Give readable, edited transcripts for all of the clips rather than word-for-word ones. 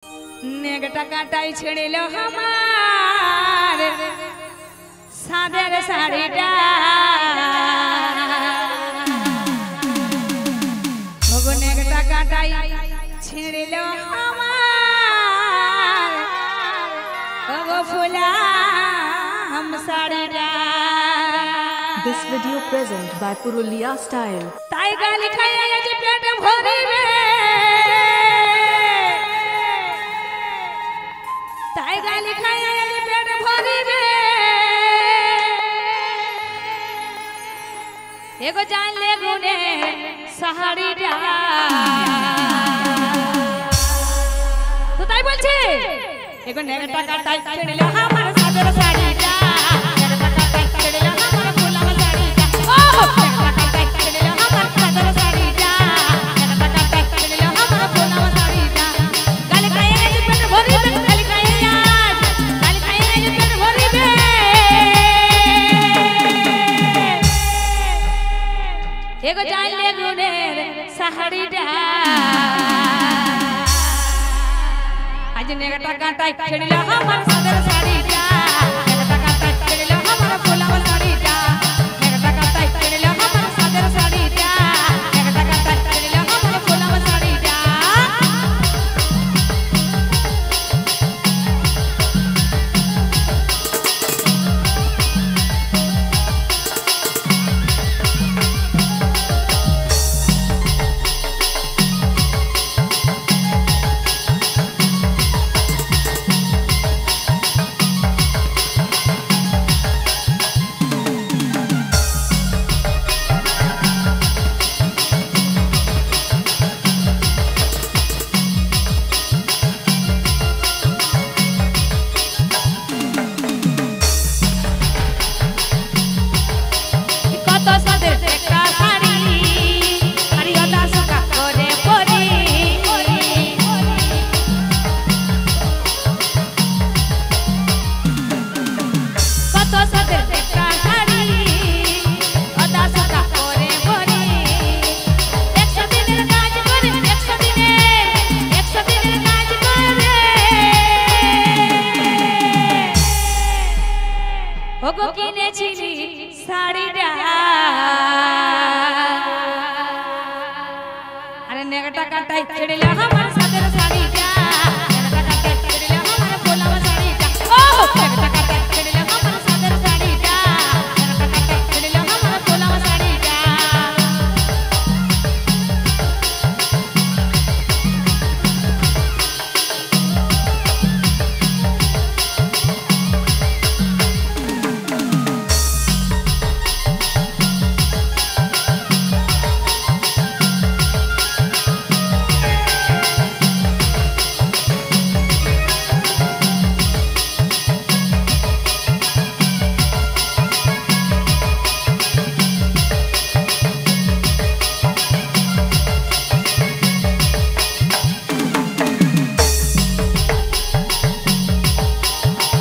नेगटा काटाई छेड़िलो हमार सादेर साड़ीटा ओगो नेगटा काटाई छेड़िलो हमार ओगो फुलाम साड़ीटा। This video present by Purulia Style. ताई गाली खाया या जी पेट भरी में ताई गाली खाया या जी पेट भरी में एगो जान ले गुने सहारी डा तो ताई बोलछे एगो नेगटा काटाई छेड़िलो हमार सादर साड़ी डा नेगटा काटाई छेड़िलो हमार फुलाम साड़ी डा ओ नेगटा काटाई छेड़िलो हमार सादर साड़ी डा नेगटा काटाई छेड़िलो हमार फुलाम साड़ी डा गाली खाया या जी पेट भरी में गाली खाया या जी पेट भरी में एगो जान ले गुने सहारी डा आज नेगटा काटाई छेड़िलो हमार सादर साड़ी डा नेगटा काटाई छेड़िलो हमार फुलाम साड़ी डा नेगटा काटाई छेड़िलो हमार सादर साड़ी डा नेगटा काटाई छेड़िलो हमार फुलाम साड़ी डा। কত সাদের একটা শাড়ি আরে ওটা সুকা করে পরি কত সাদের একটা শাড়ি ওটা সুকা করে পরি 100 দিনের কাজ করে 100 দিনের কাজ করে ওগো কিনেছিলি শাড়িটা আরে নেগটা কাটাই ছেড়িলো আমার সাদের শাড়িটা নেগটা কাটাই ছেড়িলো আমার ফোলাম শাড়িটা ও নেগটা কাটাই ছেড়িলো আমার সাদের শাড়িটা নেগটা কাটাই ছেড়িলো আমার ফোলাম শাড়িটা।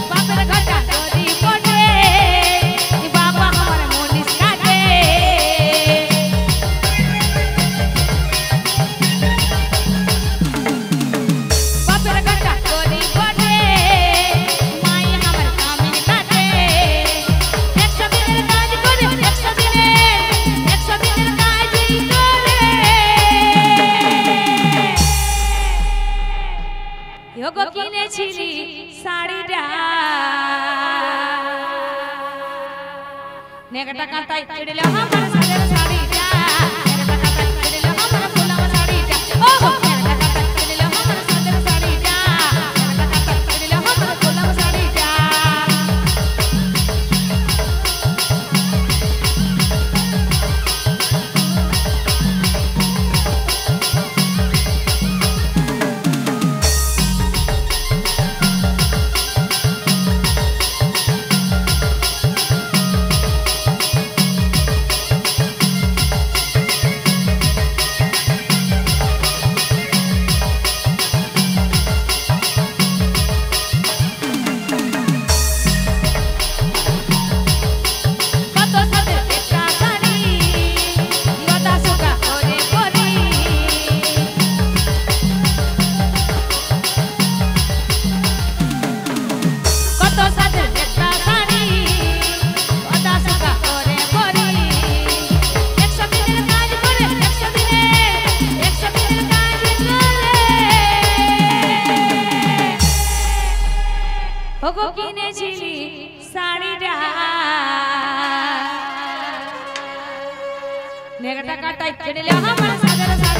বাপের ঘটা নদী পড়ে বাবা আমার মনিস কাটে বাপের ঘটা নদী পড়ে মাই আমার কামিন কাটে 100 দিনের কাজ করে 100 দিনের কাজই করে ওগো কিনেছিলি শাড়িটা নেগটা কাটাই ছেড়িলো আমার সাদের শাড়িটা নেগটা কাটাই ছেড়িলো আমার ফোলাম শাড়িটা ও নেগটা কাটাই ছেড়িলো আমার সাদের শাড়িটা নেগটা কাটাই ছেড়িলো আমার ফোলাম শাড়িটা। ওগো কিনেছিলি শাড়িটা নেগটা কাটাই ছেড়ে আমার সাদের শাড়ি